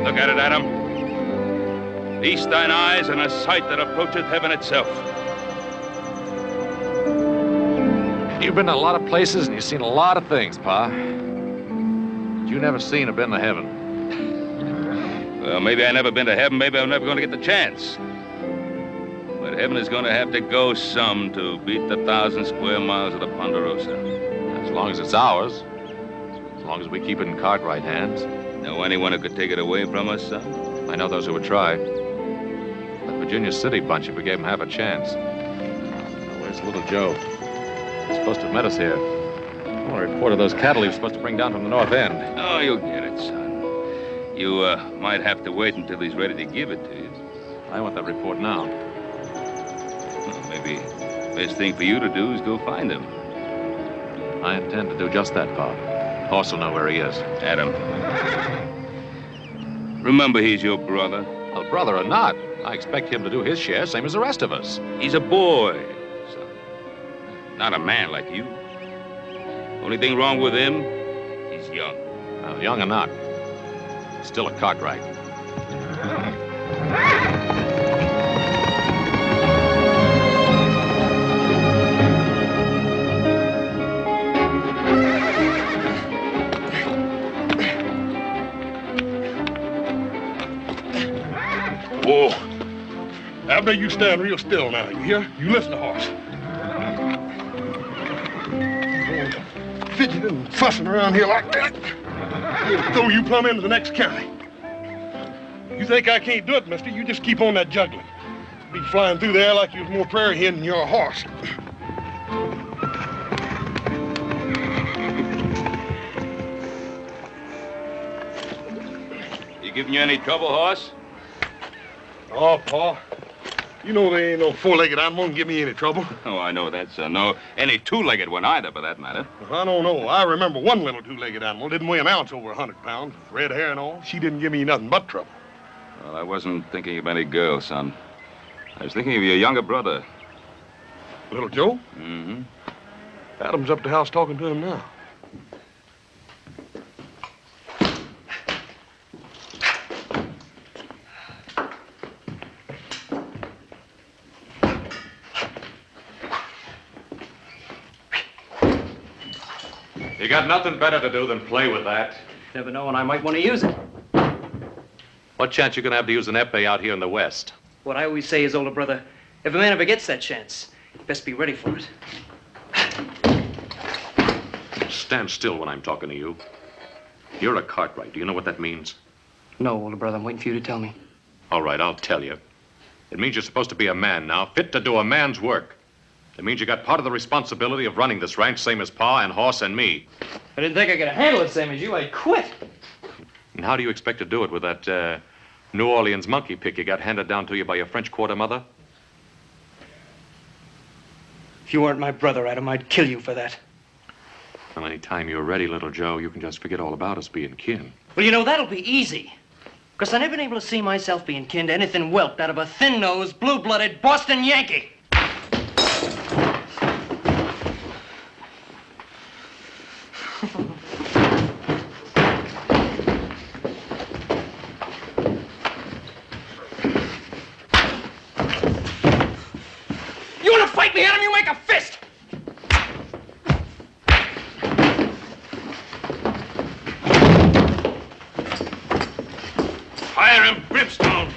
Look at it, Adam. Feast thine eyes on a sight that approacheth heaven itself. You've been to a lot of places and you've seen a lot of things, Pa. But you never seen or been to heaven. Well, maybe I never been to heaven. Maybe I'm never going to get the chance. But heaven is going to have to go some to beat the 1,000 square miles of the Ponderosa. As long as it's ours. As long as we keep it in Cartwright hands. Know anyone who could take it away from us, son? I know those who would try. That Virginia City bunch, if we gave them half a chance. Now, where's little Joe? He's supposed to have met us here. I want a report of those cattle he was supposed to bring down from the north end. Oh, you'll get it, son. You might have to wait until he's ready to give it to you. I want that report now. Well, maybe the best thing for you to do is go find him. I intend to do just that, Pa. Horse will know where he is. Adam. Remember, he's your brother. Well, brother or not, I expect him to do his share, same as the rest of us. He's a boy, son. Not a man like you. Only thing wrong with him, he's young. Well, young or not, still a Cartwright. Whoa. Abner, you stand real still now, you hear? You listen to horse. Fidgeting and fussing around here like that. He'll throw you plumb into the next county. You think I can't do it, mister? You just keep on that juggling. Be flying through the air like you was more prairie hen than you're a horse. He giving you any trouble, horse? Oh, Pa. You know there ain't no four-legged animal can give me any trouble. Oh, I know that, son. No, any two-legged one either, for that matter. I don't know. I remember one little two-legged animal didn't weigh an ounce over 100 pounds. Red hair and all. She didn't give me nothing but trouble. Well, I wasn't thinking of any girl, son. I was thinking of your younger brother. Little Joe? Mm-hmm. Adam's up the house talking to him now. You got nothing better to do than play with that. Never know when I might want to use it. What chance you gonna have to use an epee out here in the West? What I always say is, older brother, if a man ever gets that chance, you best be ready for it. Stand still when I'm talking to you. You're a Cartwright. Do you know what that means? No, older brother, I'm waiting for you to tell me. All right, I'll tell you. It means you're supposed to be a man now, fit to do a man's work. It means you got part of the responsibility of running this ranch, same as Pa and Horse and me. I didn't think I could handle it same as you. I'd quit. And how do you expect to do it with that New Orleans monkey pick you got handed down to you by your French quarter mother? If you weren't my brother, Adam, I'd kill you for that. Well, any time you're ready, little Joe, you can just forget all about us being kin. Well, you know, that'll be easy. Because I've never been able to see myself being kin to anything whelped out of a thin-nosed, blue-blooded Boston Yankee. You want to fight me, Adam? You make a fist! Fire him, brimstone!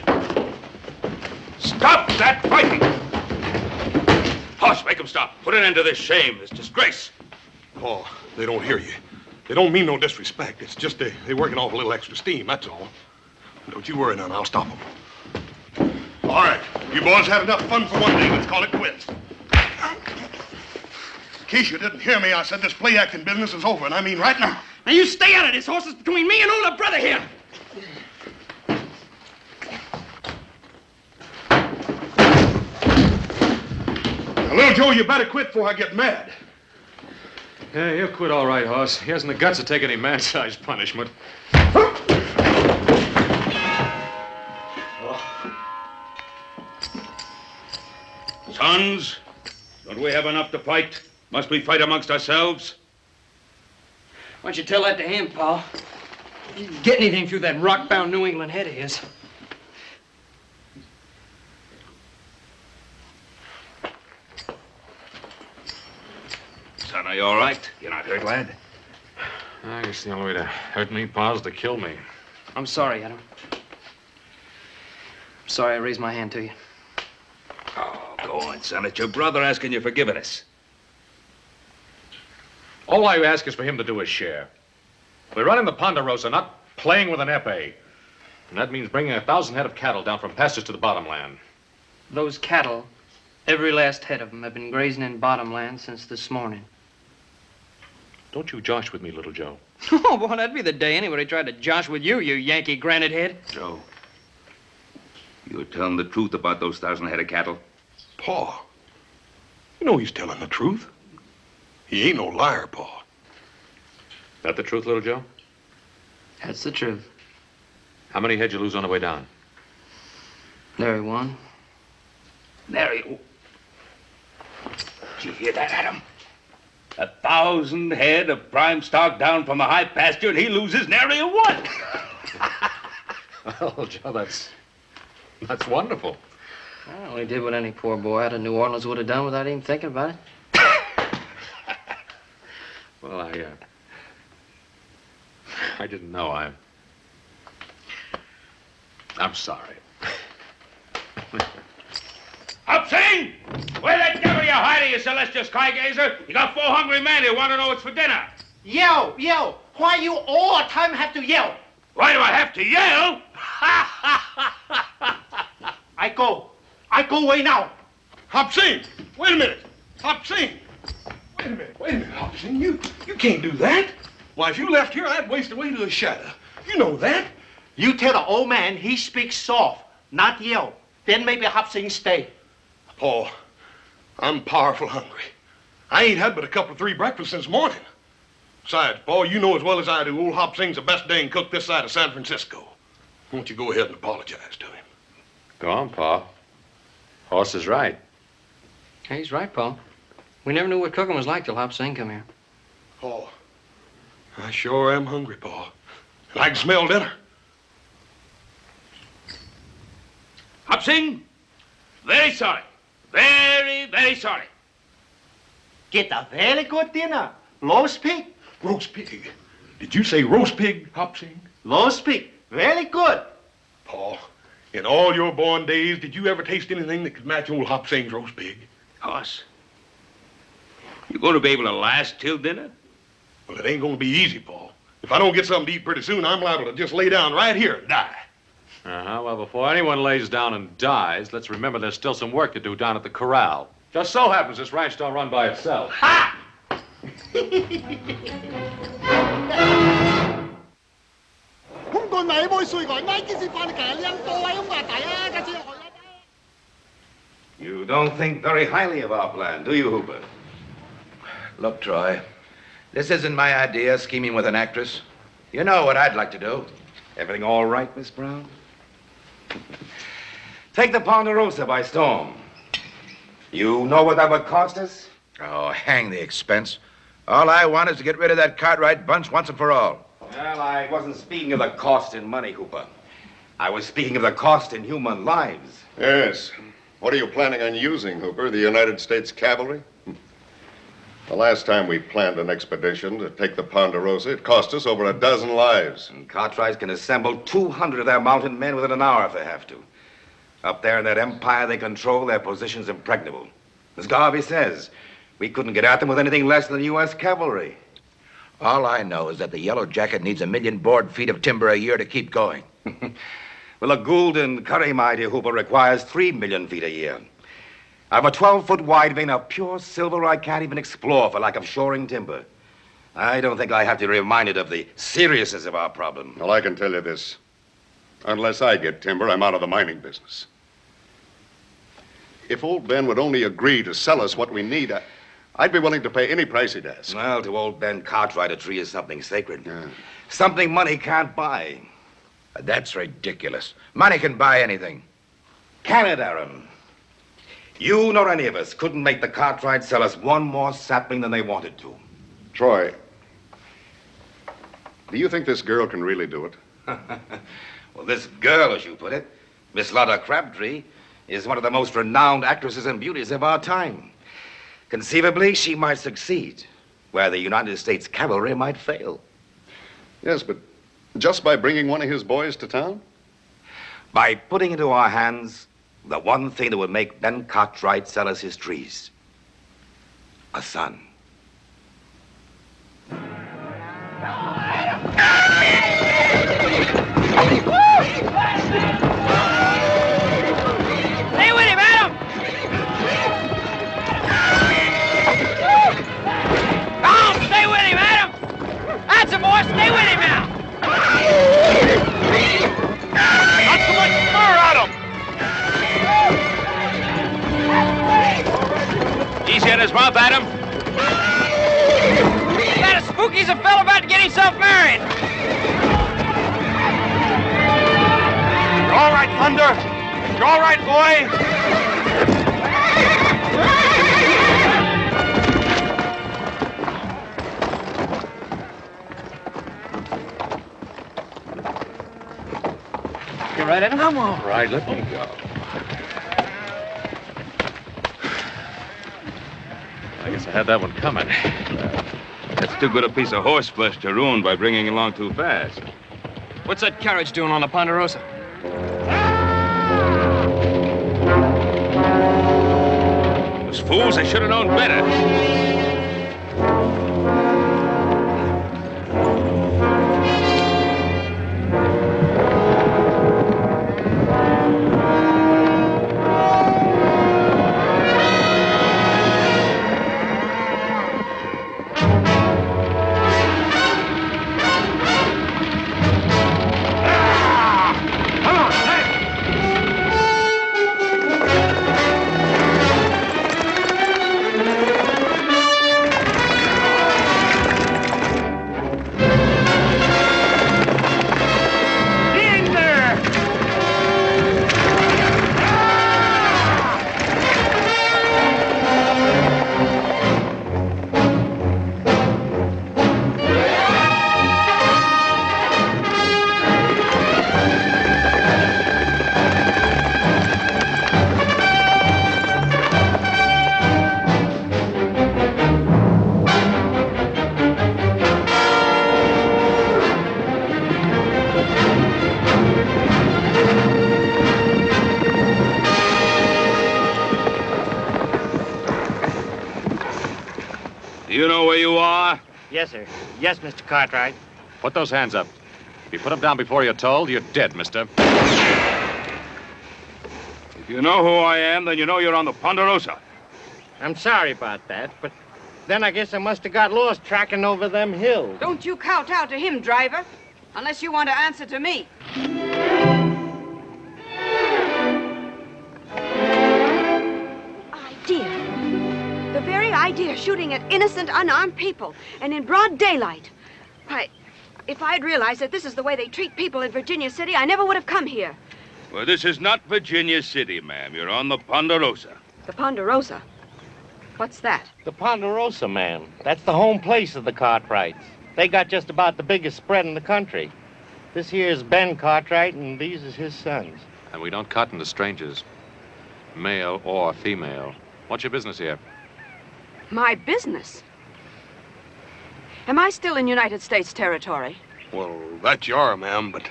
Stop that fighting! Horse, make him stop. Put an end to this shame, this disgrace. Pa, they don't hear you. They don't mean no disrespect. It's just they're working off a little extra steam, that's all. Don't you worry none. I'll stop them. All right. You boys had enough fun for one day. Let's call it quits. In case you didn't hear me, I said this play acting business is over, and I mean right now. Now you stay out of this. Horse is between me and older brother here. Now, little Joe, you better quit before I get mad. Yeah, he'll quit all right, Hoss. He hasn't the guts to take any man-sized punishment. Sons, don't we have enough to fight? Must we fight amongst ourselves? Why don't you tell that to him, Pa? Get anything through that rock-bound New England head of his. Son, are you all right? You're not hurt, lad? I guess the only way to hurt me, Pa, is to kill me. I'm sorry, Adam. I'm sorry I raised my hand to you. Oh, go on, son. It's your brother asking you for forgiveness. All I ask is for him to do his share. We're running the Ponderosa, not playing with an epee. And that means bringing 1,000 head of cattle down from pastures to the bottomland. Those cattle, every last head of them, have been grazing in bottomland since this morning. Don't you josh with me, little Joe. Oh, boy, that'd be the day anybody tried to josh with you, you Yankee granite head. Joe, you're telling the truth about those 1,000 head of cattle? Pa, you know he's telling the truth. He ain't no liar, Pa. That the truth, little Joe? That's the truth. How many head you lose on the way down? Nary one. Nary. Did you hear that, Adam? 1,000 head of prime stock down from the high pasture, and he loses nary a one. Well, Joe, that's wonderful. I only did what any poor boy out of New Orleans would have done without even thinking about it. Well, I didn't know. I'm sorry. Upsing! Where the devil you hiding, you celestial sky gazer? You got 4 hungry men who want to know what's for dinner. Yell, yell. Why you all the time have to yell? Why do I have to yell? I go away now. Hop Sing, wait a minute. Hop Sing. Wait a minute, Hop Sing. You can't do that. Why, if you left here, I'd waste away to the shadow. You know that. You tell the old man he speaks soft, not yell. Then maybe Hop Sing stay. Paul, I'm powerful hungry. I ain't had but a couple of 3 breakfasts since morning. Besides, Paul, you know as well as I do, old Hop Sing's the best dang cook this side of San Francisco. Won't you go ahead and apologize to him? Go on, Pa. Horse is right. Hey, he's right, Paul. We never knew what cooking was like till Hop Sing come here. Paul, I sure am hungry, Paul. And I can smell dinner. Upsing, very sorry. Very, very sorry. Get a very good dinner. Roast pig. Roast pig. Did you say roast pig, Hop Sing? Roast pig. Very good. Paul, in all your born days, did you ever taste anything that could match old Hop Sing's roast pig? Hoss, you going to be able to last till dinner? Well, it ain't going to be easy, Paul. If I don't get something to eat pretty soon, I'm liable to just lay down right here and die. Well, before anyone lays down and dies, let's remember there's still some work to do down at the corral. Just so happens this ranch don't run by itself. Ha! You don't think very highly of our plan, do you, Hooper? Look, Troy, this isn't my idea, scheming with an actress. You know what I'd like to do. Everything all right, Miss Brown? Take the Ponderosa by storm. You know what that would cost us? Oh, hang the expense. All I want is to get rid of that Cartwright bunch once and for all. Well, I wasn't speaking of the cost in money, Hooper. I was speaking of the cost in human lives. Yes. What are you planning on using, Hooper? The United States Cavalry? The last time we planned an expedition to take the Ponderosa, it cost us over 12 lives. And Cartwright can assemble 200 of their mounted men within an hour if they have to. Up there in that empire they control, their position's impregnable. As Garvey says, we couldn't get at them with anything less than the U.S. cavalry. All I know is that the Yellow Jacket needs 1 million board feet of timber a year to keep going. Well, a Gould and Curry, my dear Hooper, requires 3 million feet a year. I've a 12-foot wide vein of pure silver I can't even explore for lack of shoring timber. I don't think I have to be reminded of the seriousness of our problem. Well, I can tell you this. Unless I get timber, I'm out of the mining business. If old Ben would only agree to sell us what we need, I'd be willing to pay any price he'd ask. Well, to old Ben Cartwright, a tree is something sacred. Yeah. Something money can't buy. That's ridiculous. Money can buy anything. Can it, Aaron? You nor any of us couldn't make the Cartwright sell us one more sapling than they wanted to. Troy, Do you think this girl can really do it? Well, this girl, as you put it, Miss Lotta Crabtree, is one of the most renowned actresses and beauties of our time. Conceivably, she might succeed, where the United States cavalry might fail. Yes, but just by bringing one of his boys to town? By putting into our hands the one thing that would make Ben Cartwright sell us his trees. A son. Stay with him, Adam! Come, stay with him, Adam! That's a boy, stay with him now! Not too much fur, Adam! Easy on his mouth, Adam. That a spooky's a fella about to get himself married! You're all right, Thunder? You're all right, boy? You right, Adam? I'm all right. Let me go. I guess I had that one coming. That's too good a piece of horseflesh to ruin by bringing along too fast. What's that carriage doing on the Ponderosa? Those fools, they should have known better. Do you know where you are? Yes, sir. Yes, Mr. Cartwright. Put those hands up. If you put them down before you're told, you're dead, mister. If you know who I am, then you know you're on the Ponderosa. I'm sorry about that, but then I guess I must have got lost tracking over them hills. Don't you kowtow to him, driver, unless you want to answer to me. Idea. The very idea of shooting at innocent, unarmed people, and in broad daylight. Why, if I'd realized that this is the way they treat people in Virginia City, I never would have come here. Well, this is not Virginia City, ma'am. You're on the Ponderosa. The Ponderosa? What's that? The Ponderosa, ma'am. That's the home place of the Cartwrights. They got just about the biggest spread in the country. This here is Ben Cartwright, and these is his sons. And we don't cotton to strangers, male or female. What's your business here? My business? Am I still in United States territory? Well, that you are, ma'am, but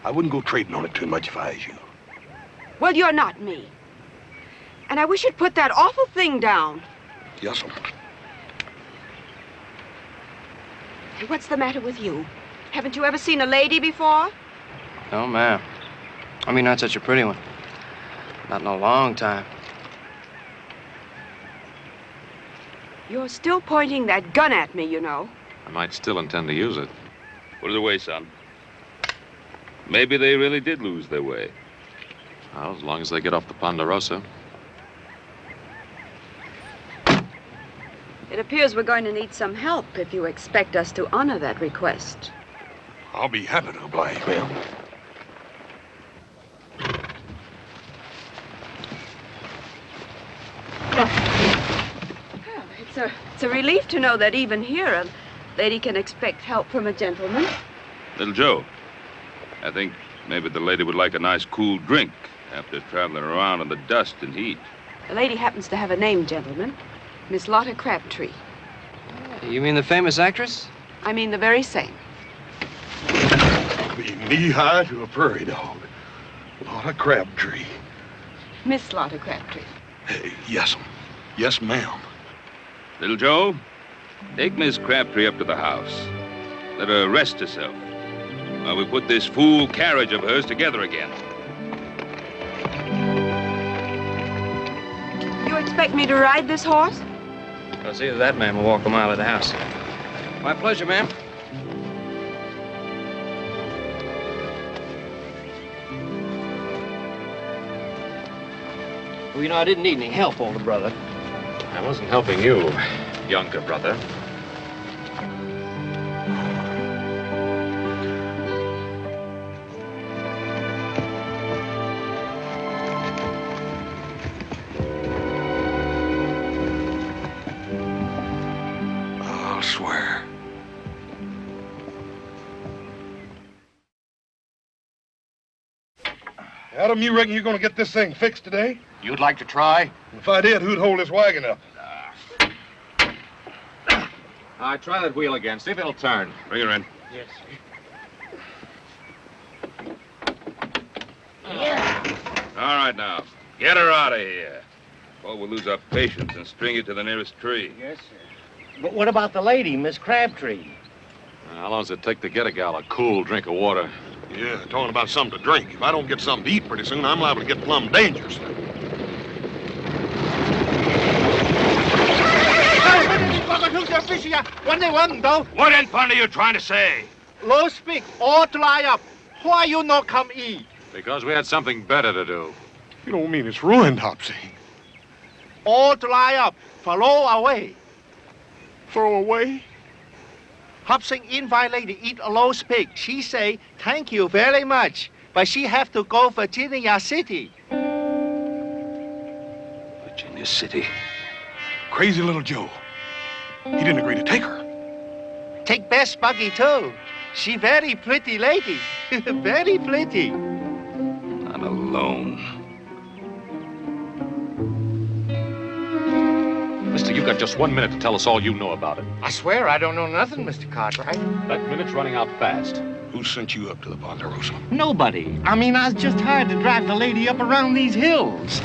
I wouldn't go trading on it too much if I was you. Well, you're not me. And I wish you'd put that awful thing down. Yes, sir. Hey, what's the matter with you? Haven't you ever seen a lady before? No, ma'am. I mean, not such a pretty one. Not in a long time. You're still pointing that gun at me, you know. I might still intend to use it. Put it away, son. Maybe they really did lose their way. Well, as long as they get off the Ponderosa. It appears we're going to need some help if you expect us to honor that request. I'll be happy to oblige, ma'am. It's a relief to know that even here a lady can expect help from a gentleman. Little Joe, I think maybe the lady would like a nice cool drink after traveling around in the dust and heat. The lady happens to have a name, gentlemen. Miss Lotta Crabtree. You mean the famous actress? I mean the very same. Be knee-high to a prairie dog. Lotta Crabtree. Miss Lotta Crabtree. Hey, yes'm. Yes, ma'am. Little Joe, take Miss Crabtree up to the house. Let her rest herself while we put this fool carriage of hers together again. You expect me to ride this horse? Well, it's either that man will walk a mile of the house. My pleasure, ma'am. Well, you know, I didn't need any help, older brother. I wasn't helping you, younger brother. I'll swear. Adam, you reckon you're gonna get this thing fixed today? You'd like to try? If I did, who'd hold this wagon up? All right, try that wheel again. See if it'll turn. Bring her in. Yes, All right, now. Get her out of here. Or we'll lose our patience and string you to the nearest tree. Yes, sir. But what about the lady, Miss Crabtree? How long does it take to get a gal a cool drink of water? Yeah, talking about something to drink. If I don't get something to eat pretty soon, I'm liable to get plumb dangerous. What in fun are you trying to say? Low speak, all dry up. Why you not come eat? Because we had something better to do. You don't mean it's ruined, Hopsy. All dry up, follow away. Throw away? Hopsing invite lady eat a low speak. She say, thank you very much. But she have to go Virginia City. Virginia City. Crazy little Joe. He didn't agree to take her. Take best buggy too. She very pretty lady. Very pretty. Not alone. Mister, you've got just 1 minute to tell us all you know about it. I swear I don't know nothing, Mr. Cartwright. That minute's running out fast. Who sent you up to the Ponderosa? Nobody. I mean, I was just hired to drive the lady up around these hills.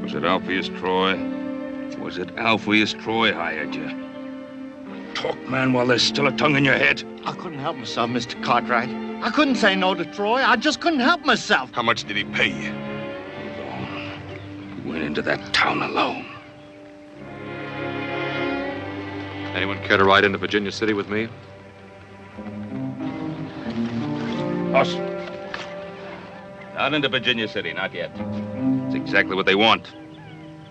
Was it Alpheus Troy? Was it Alpheus Troy hired you? Talk, man, while there's still a tongue in your head. I couldn't help myself, Mr. Cartwright. I couldn't say no to Troy. I just couldn't help myself. How much did he pay you? Alone. You went into that town alone. Anyone care to ride into Virginia City with me? Us. Not into Virginia City, not yet. It's exactly what they want.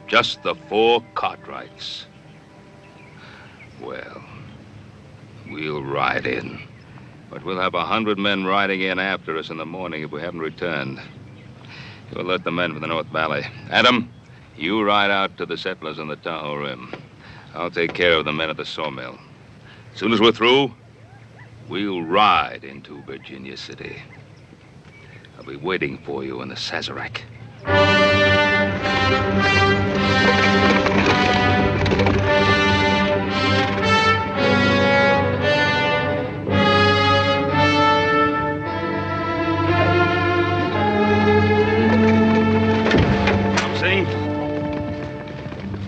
Just the 4 Cartwrights. Well, we'll ride in. But we'll have 100 men riding in after us in the morning if we haven't returned. You'll alert the men from the North Valley. Adam, you ride out to the settlers on the Tahoe Rim. I'll take care of the men at the sawmill. As soon as we're through, we'll ride into Virginia City. I'll be waiting for you in the Sazerac.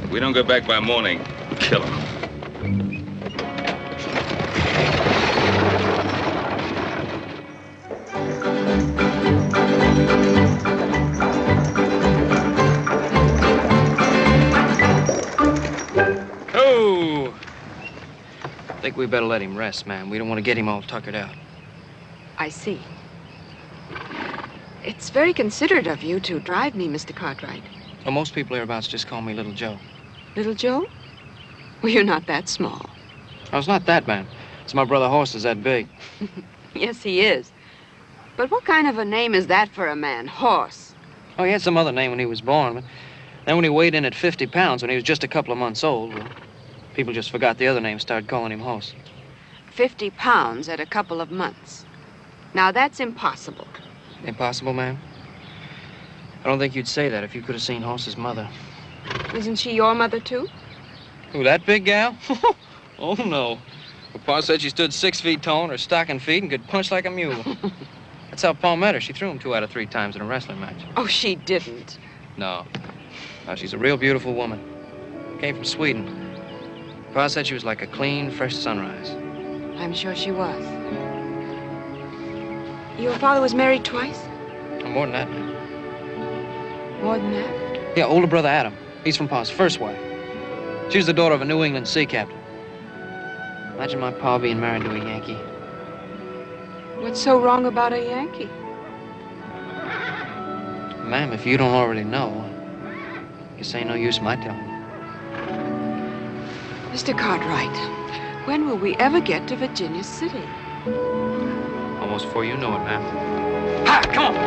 If we don't get back by morning, kill him. Oh! I think we better let him rest, man. We don't want to get him all tuckered out. I see. It's very considerate of you to drive me, Mr. Cartwright. Well, most people hereabouts just call me Little Joe. Little Joe? Well, you're not that small. Oh, it's not that, man. It's my brother Horse is that big. Yes, he is. But what kind of a name is that for a man? Horse. Oh, he had some other name when he was born, but then when he weighed in at 50 pounds when he was just a couple of months old, well, people just forgot the other name and started calling him Horse. 50 pounds at a couple of months. Now, that's impossible. Impossible, ma'am? I don't think you'd say that if you could have seen Horse's mother. Isn't she your mother, too? Who, that big gal? Oh, no. Well, Pa said she stood 6 feet tall on her stocking feet and could punch like a mule. That's how Pa met her. She threw him 2 out of 3 times in a wrestling match. Oh, she didn't. No. No, she's a real beautiful woman. Came from Sweden. Pa said she was like a clean, fresh sunrise. I'm sure she was. Your father was married twice? Oh, more than that, ma'am. More than that? Yeah, older brother Adam. He's from Pa's first wife. She was the daughter of a New England sea captain. Imagine my pa being married to a Yankee. What's so wrong about a Yankee? Ma'am, if you don't already know, guess ain't no use my telling you. Mr. Cartwright, when will we ever get to Virginia City? Almost before you know it, ma'am. Ha! Come on!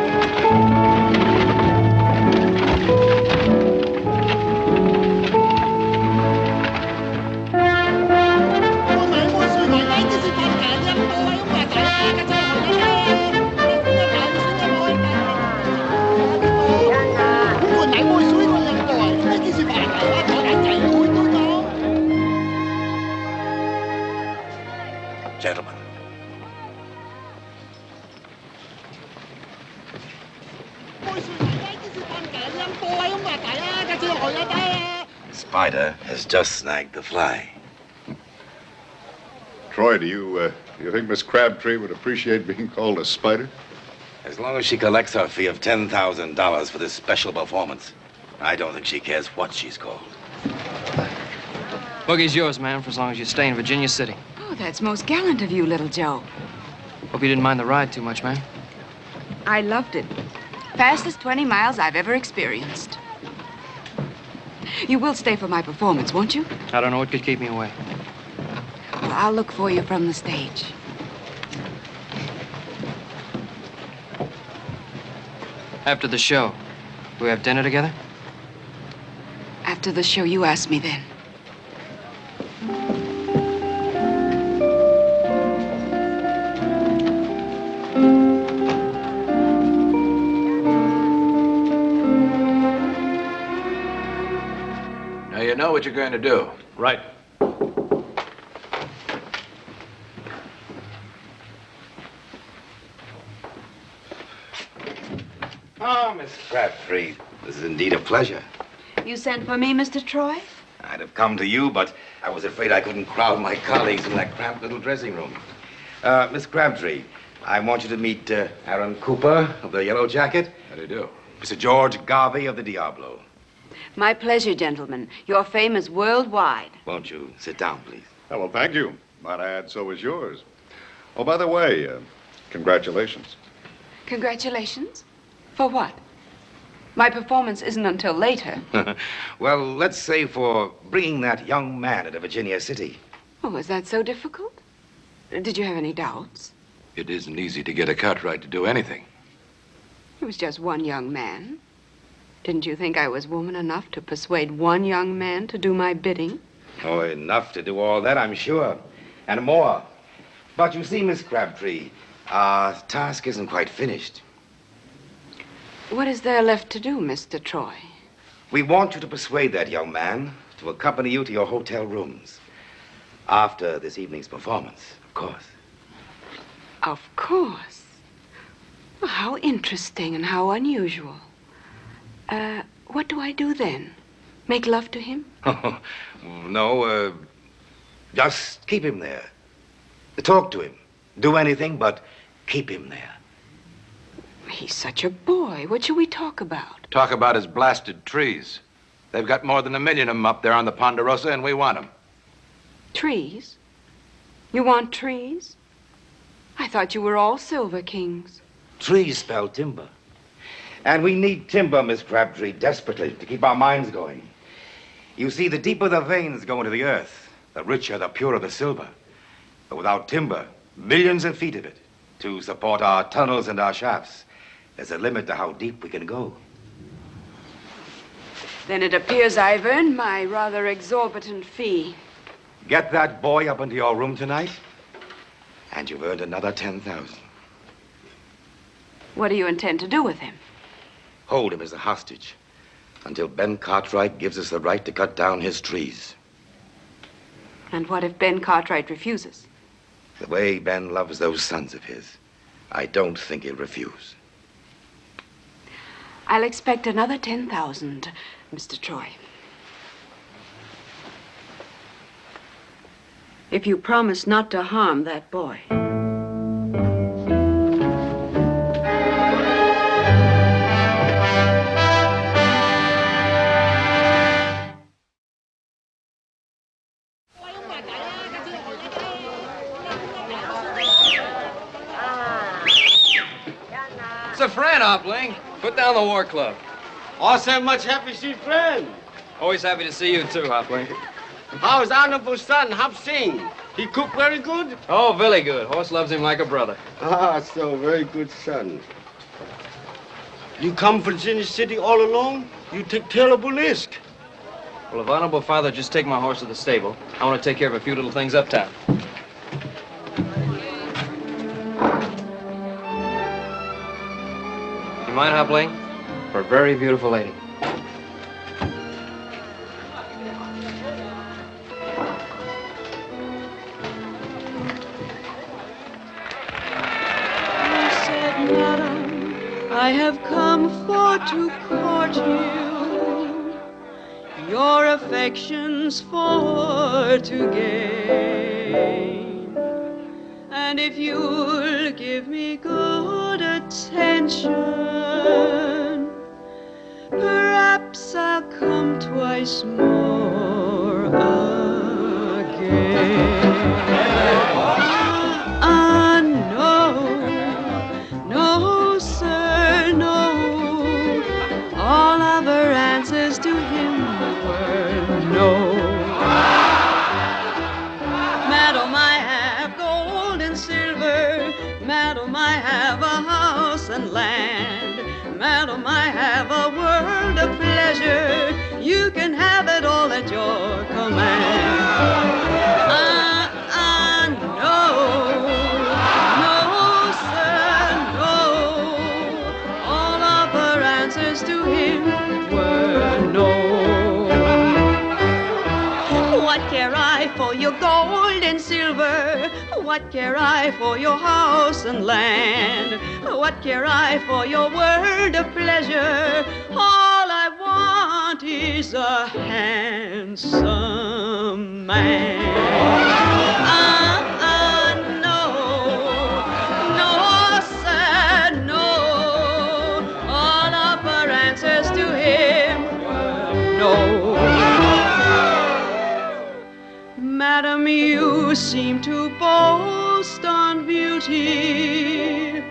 Gentlemen. Spider has just snagged the fly. Troy, do you think Miss Crabtree would appreciate being called a spider? As long as she collects her fee of $10,000 for this special performance, I don't think she cares what she's called. Boogie's yours, ma'am, for as long as you stay in Virginia City. Oh, that's most gallant of you, little Joe. Hope you didn't mind the ride too much, ma'am. I loved it. Fastest 20 miles I've ever experienced. You will stay for my performance, won't you? I don't know what could keep me away. Well, I'll look for you from the stage. After the show, we have dinner together? After the show, you ask me then. Now you know what you're going to do. Right. Oh, Miss Crabtree, this is indeed a pleasure. You sent for me, Mr. Troy? I'd have come to you, but I was afraid I couldn't crowd my colleagues in that cramped little dressing room. Miss Crabtree, I want you to meet Aaron Cooper of the Yellow Jacket. How do you do? Mr. George Garvey of the Diablo. My pleasure, gentlemen. Your fame is worldwide. Won't you sit down, please? Oh, well, thank you. Might I add, so is yours. Oh, by the way, congratulations. Congratulations? For what? My performance isn't until later. Well, let's say for bringing that young man into Virginia City. Oh, was that so difficult? Did you have any doubts? It isn't easy to get a Cartwright to do anything. It was just one young man. Didn't you think I was woman enough to persuade one young man to do my bidding? Oh, enough to do all that, I'm sure. And more. But you see, Miss Crabtree, our task isn't quite finished. What is there left to do, Mr. Troy? We want you to persuade that young man to accompany you to your hotel rooms. After this evening's performance, of course. Of course. Well, how interesting and how unusual. What do I do then? Make love to him? Oh, no, just keep him there. Talk to him. Do anything but keep him there. He's such a boy. What should we talk about? Talk about his blasted trees. They've got more than 1 million of them up there on the Ponderosa, and we want them. Trees? You want trees? I thought you were all Silver Kings. Trees spell timber. And we need timber, Miss Crabtree, desperately, to keep our minds going. You see, the deeper the veins go into the earth, the richer, the purer the silver. But without timber, millions of feet of it, to support our tunnels and our shafts, there's a limit to how deep we can go. Then it appears I've earned my rather exorbitant fee. Get that boy up into your room tonight, And you've earned another 10,000. What do you intend to do with him? Hold him as a hostage until Ben Cartwright gives us the right to cut down his trees. And what if Ben Cartwright refuses? The way Ben loves those sons of his, I don't think he'll refuse. I'll expect another 10,000, Mr. Troy. If you promise not to harm that boy. It's a friend, Hopling. Put down the war club. Also much happy to see friend. Always happy to see you too, Hopling. How's honorable son, Hop Sing? He cook very good? Oh, very good. Horse loves him like a brother. Ah, so very good son. You come from Virginia City all alone? You take terrible risk. Well, if honorable father just take my horse to the stable, I want to take care of a few little things uptown. You mind, Hopling? For a very beautiful lady. I have come for to court you, your affections for to gain. And if you'll give me good attention, perhaps I'll come twice more again. No, sir, no. All other answers to him were no. Madam, I have gold and silver. Madam, I have a house and land. Madam, I have a world of pleasure. You can have it all at your command. To him were no. What care I for your gold and silver? What care I for your house and land? What care I for your world of pleasure? All I want is a handsome man. Madam, you seem to boast on beauty.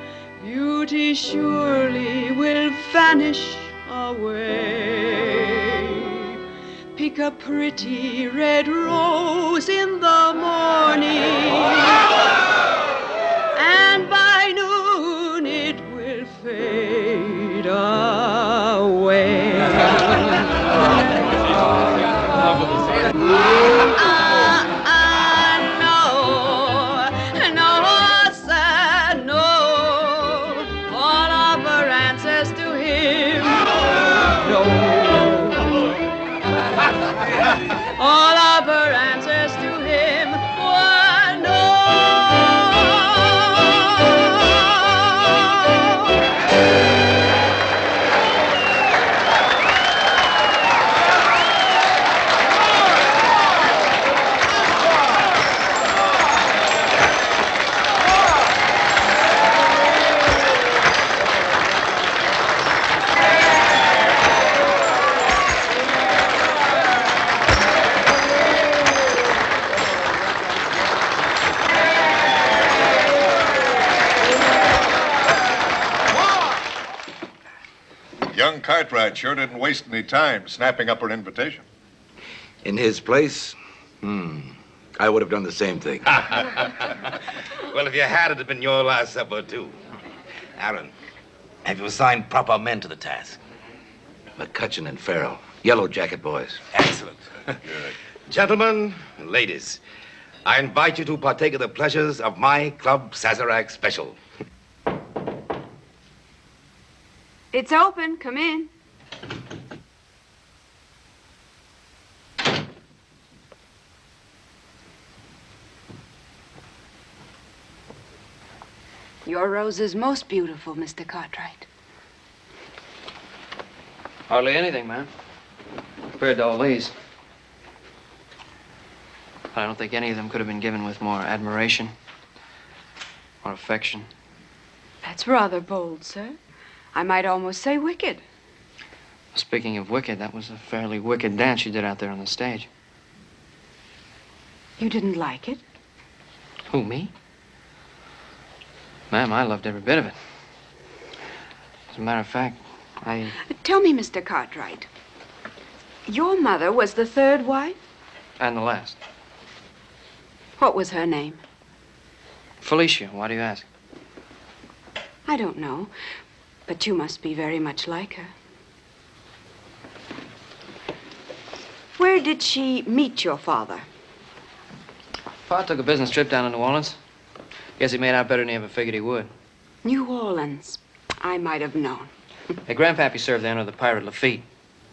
Beauty surely will vanish away. Pick a pretty red rose in the morning, and by noon it will fade away. All of her answers to him were no. Young Cartwright sure didn't waste any time snapping up her invitation. In his place, I would have done the same thing. Well, if you had, it'd have been your last supper, too. Aaron, have you assigned proper men to the task? McCutcheon and Farrell, Yellow Jacket boys. Excellent. Good. Gentlemen and ladies, I invite you to partake of the pleasures of my Club Sazerac special. It's open. Come in. Your rose is most beautiful, Mr. Cartwright. Hardly anything, ma'am. Compared to all these. I don't think any of them could have been given with more admiration or affection. That's rather bold, sir. I might almost say wicked. Speaking of wicked, that was a fairly wicked dance you did out there on the stage. You didn't like it? Who, me? Ma'am, I loved every bit of it. As a matter of fact, Tell me, Mr. Cartwright, your mother was the third wife? And the last. What was her name? Felicia, why do you ask? I don't know, but you must be very much like her. Where did she meet your father? Pa took a business trip down to New Orleans. Guess he made out better than he ever figured he would. New Orleans. I might have known. Hey, Grandpappy served there under the pirate Lafitte,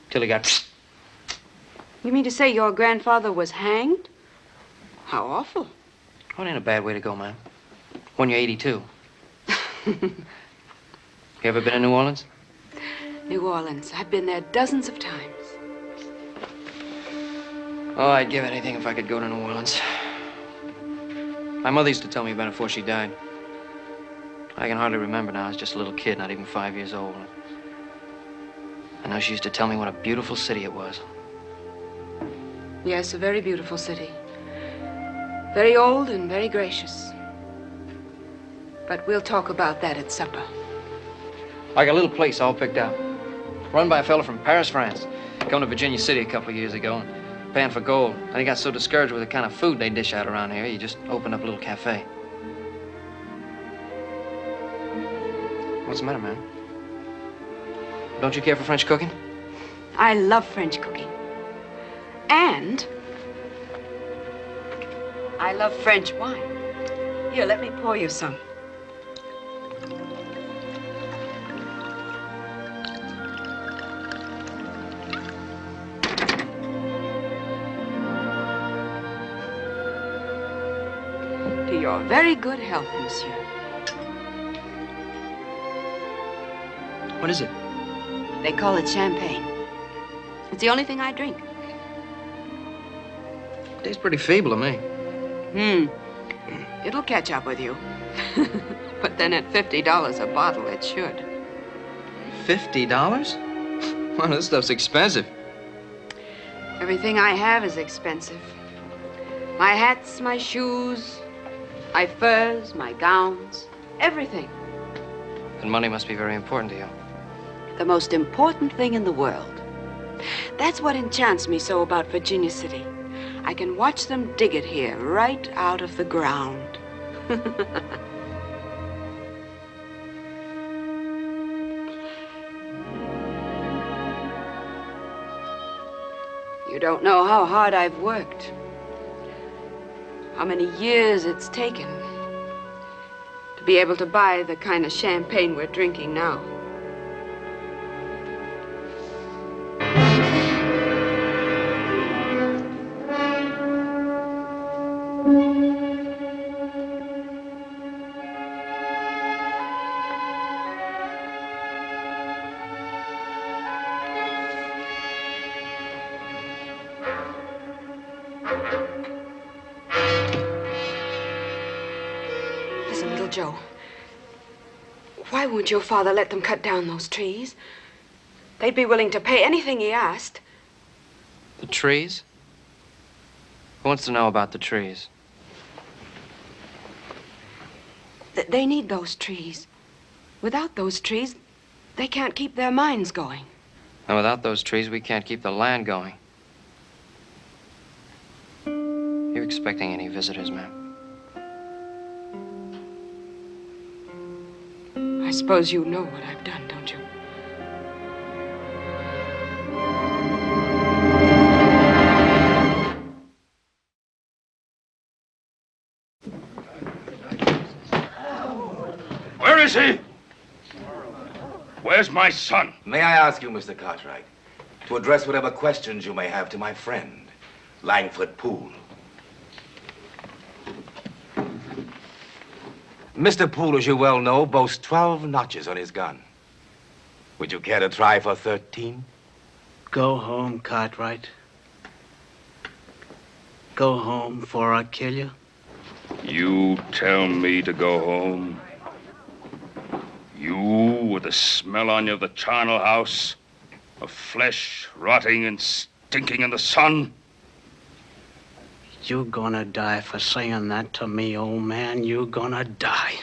till he got... You mean to say your grandfather was hanged? How awful. Well, it ain't a bad way to go, ma'am. When you're 82. You ever been in New Orleans? New Orleans. I've been there dozens of times. Oh, I'd give anything if I could go to New Orleans. My mother used to tell me about it before she died. I can hardly remember now. I was just a little kid, not even 5 years old. I know she used to tell me what a beautiful city it was. Yes, a very beautiful city. Very old and very gracious. But we'll talk about that at supper. I got a little place all picked out. Run by a fellow from Paris, France. Come to Virginia City a couple of years ago and paying for gold. And he got so discouraged with the kind of food they dish out around here, he just opened up a little cafe. What's the matter, man? Don't you care for French cooking? I love French cooking. And I love French wine. Here, let me pour you some. To your very good health, monsieur. What is it? They call it champagne. It's the only thing I drink. Tastes pretty feeble to me. It'll catch up with you. But then at $50 a bottle, it should. $50? Well, this stuff's expensive. Everything I have is expensive. My hats, my shoes, my furs, my gowns, everything. And money must be very important to you. The most important thing in the world. That's what enchants me so about Virginia City. I can watch them dig it here, right out of the ground. You don't know how hard I've worked. How many years it's taken to be able to buy the kind of champagne we're drinking now. Listen, little Joe. Why won't your father let them cut down those trees? They'd be willing to pay anything he asked. The trees? Who wants to know about the trees? They need those trees. Without those trees, they can't keep their mines going. And without those trees, we can't keep the land going. You expecting any visitors, ma'am? I suppose you know what I've done, don't you? is he? Where's my son? May I ask you, Mr. Cartwright, to address whatever questions you may have to my friend, Langford Poole. Mr. Poole, as you well know, boasts 12 notches on his gun. Would you care to try for 13? Go home, Cartwright. Go home before I kill you. You tell me to go home? You, with the smell on you of the charnel house, of flesh rotting and stinking in the sun? You're gonna die for saying that to me, old man. You're gonna die.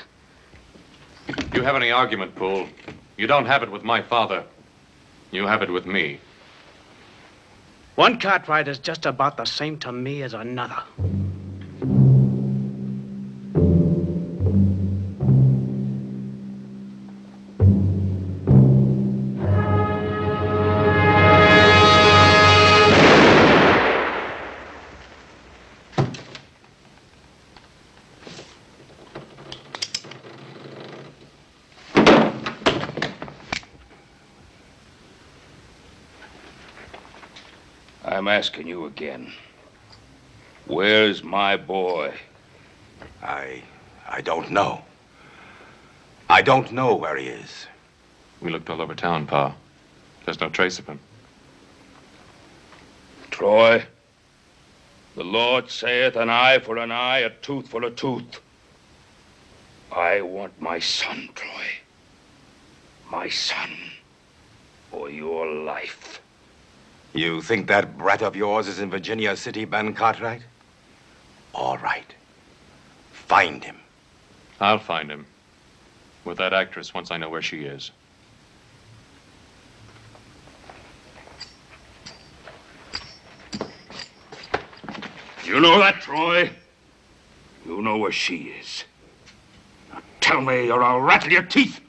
You have any argument, Poole? You don't have it with my father. You have it with me. One Cartwright is just about the same to me as another. I'm asking you again. Where's my boy? I don't know. I don't know where he is. We looked all over town, Pa. There's no trace of him. Troy, the Lord saith an eye for an eye, a tooth for a tooth. I want my son, Troy. My son, or your life. You think that brat of yours is in Virginia City, Ben Cartwright? All right. Find him. I'll find him. With that actress once I know where she is. You know that, Troy? You know where she is. Now tell me or I'll rattle your teeth.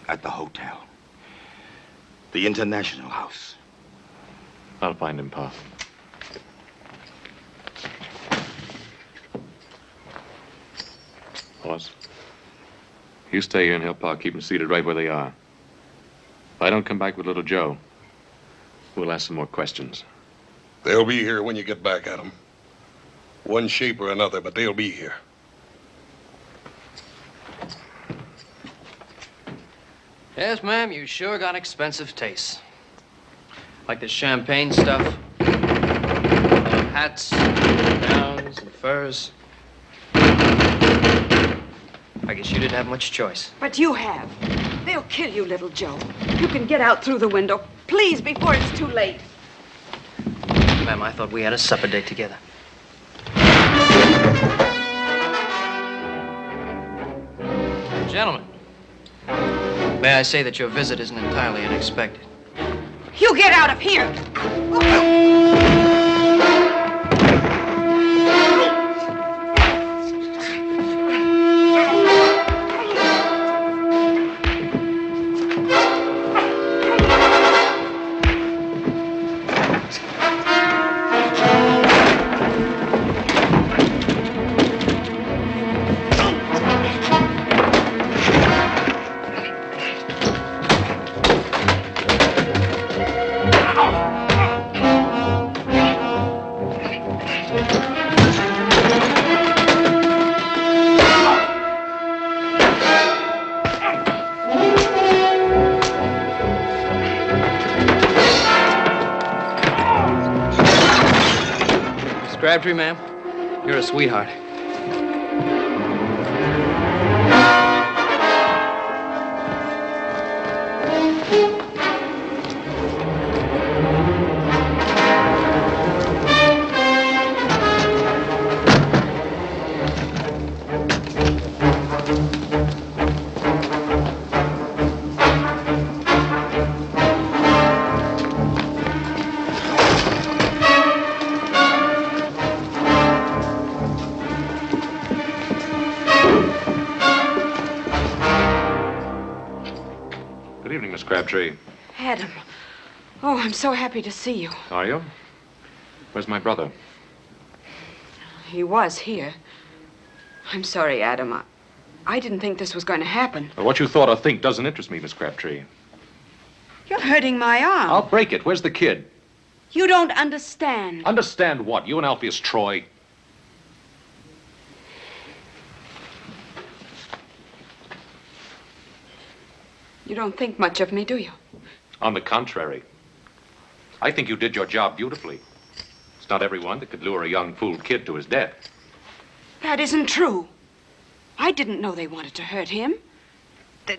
At the hotel. The International House. I'll find him, Pa. Boss, you stay here and help Pa keep them seated right where they are. If I don't come back with little Joe, we'll ask some more questions. They'll be here when you get back at them. One shape or another, but they'll be here. Yes, ma'am, you sure got expensive tastes. Like the champagne stuff, hats, gowns, and furs. I guess you didn't have much choice. But you have. They'll kill you, little Joe. You can get out through the window. Please, before it's too late. Ma'am, I thought we had a supper date together. Gentlemen, may I say that your visit isn't entirely unexpected. You get out of here! Crabtree, ma'am, you're a sweetheart. Good evening, Miss Crabtree. Adam. Oh, I'm so happy to see you. Are you? Where's my brother? He was here. I'm sorry, Adam. I didn't think this was going to happen. Well, what you thought or think doesn't interest me, Miss Crabtree. You're hurting my arm. I'll break it. Where's the kid? You don't understand. Understand what? You and Alpheus Troy? You don't think much of me, do you? On the contrary. I think you did your job beautifully. It's not everyone that could lure a young fool kid to his death. That isn't true. I didn't know they wanted to hurt him.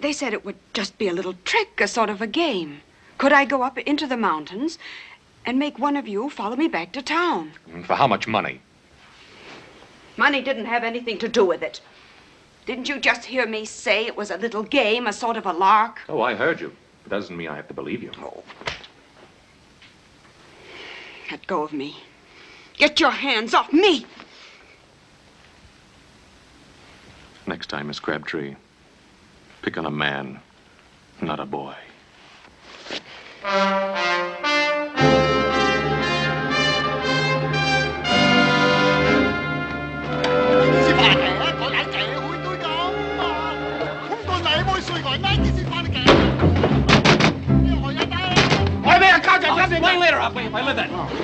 They said it would just be a little trick, a sort of a game. Could I go up into the mountains and make one of you follow me back to town? For how much money? Money didn't have anything to do with it. Didn't you just hear me say it was a little game, a sort of a lark? Oh, I heard you. But that doesn't mean I have to believe you. Oh. Let go of me. Get your hands off me! Next time, Miss Crabtree, pick on a man, not a boy.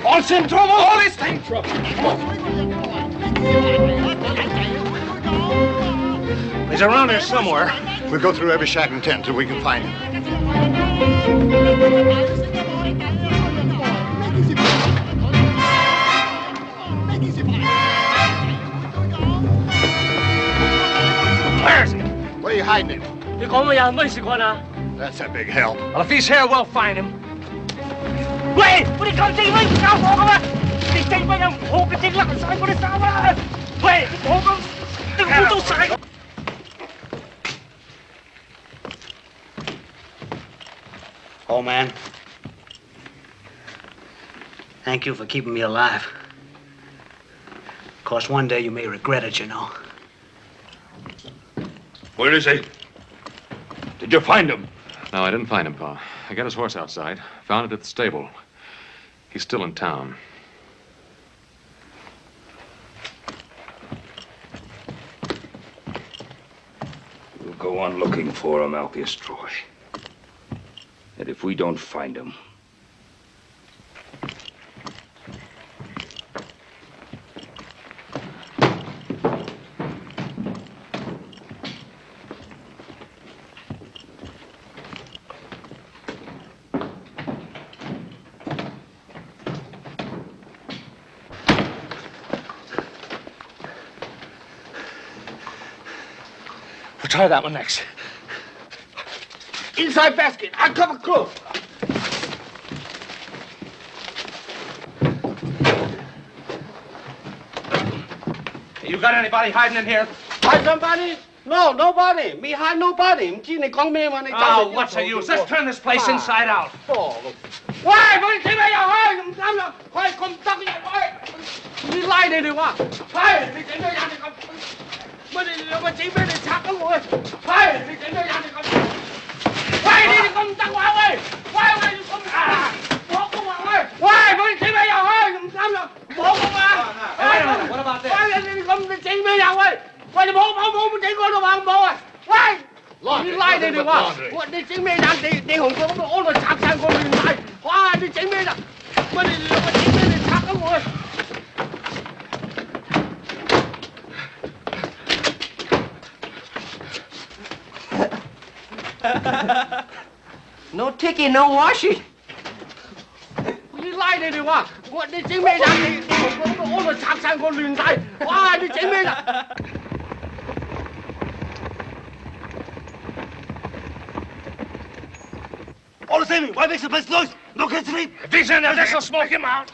All's in trouble! All is in trouble! He's around here somewhere. We'll go through every shack and tent till we can find him. Where is he? Where are you hiding him? That's a big help. Well, if he's here, we'll find him. 喂，我哋咁正威唔交貨噶嘛？你正威又唔好嘅，正甩晒我啲衫啦！喂，你冇咁，你污糟晒。Old man, thank you for keeping me alive. Of course, one day you may regret it, you know. Where is he? Did you find him? No, I didn't find him, Pa. I got his horse outside. Found it at the stable. He's still in town. We'll go on looking for him, Alpheus Troy. And if we don't find him, We'll try that one next. Inside basket. I cover close. You got anybody hiding in here? Hide somebody? No, nobody. Me hide nobody. Oh, what's the use? Let's turn this place inside out. Why? What do you think you're Why come down here? Why? You lie to me, what? Why? You think you're What did you do? What did you do? Why? You think you're Why did you come down here? Why you come down? Why? What did you do? Walk Wait a minute. What about this? Why did you come to see me that way? Why did you take on the wrong boy? Why? You lie to me, what? What did you mean? They hung all the taps and go inside. Why did you mean that? What did you do? What did you mean? No ticky, no washy. You lie to me, what? What did you mean? All the taps and go inside. Why did you mean that? All the same, why makes the place noise? No kids sleep. If he's in there, let's smoke him out.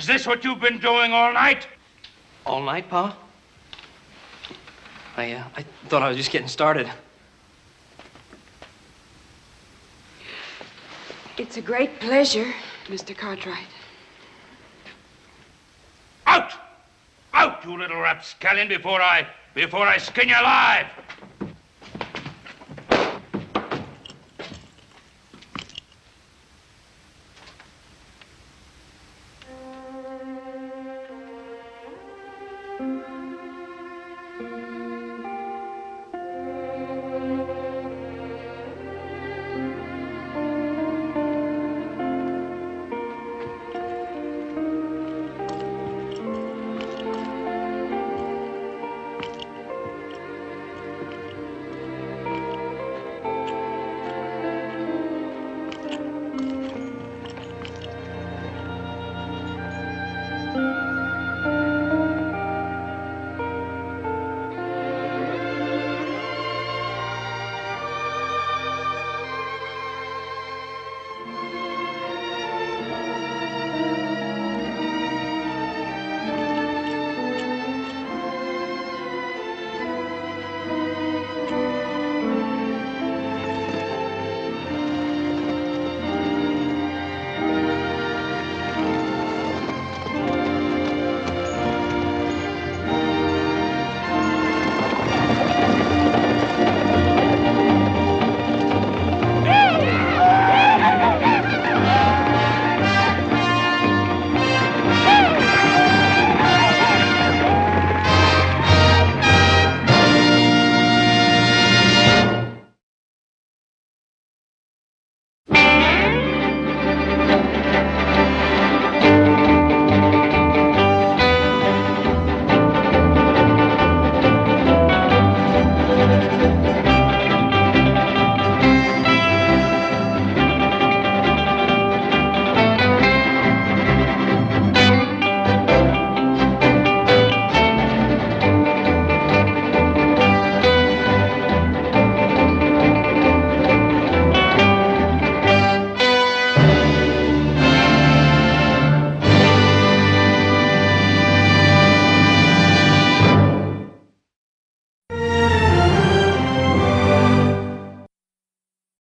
Is this what you've been doing all night? All night, Pa? I thought I was just getting started. It's a great pleasure, Mr. Cartwright. Out! Out, you little rapscallion, before I skin you alive!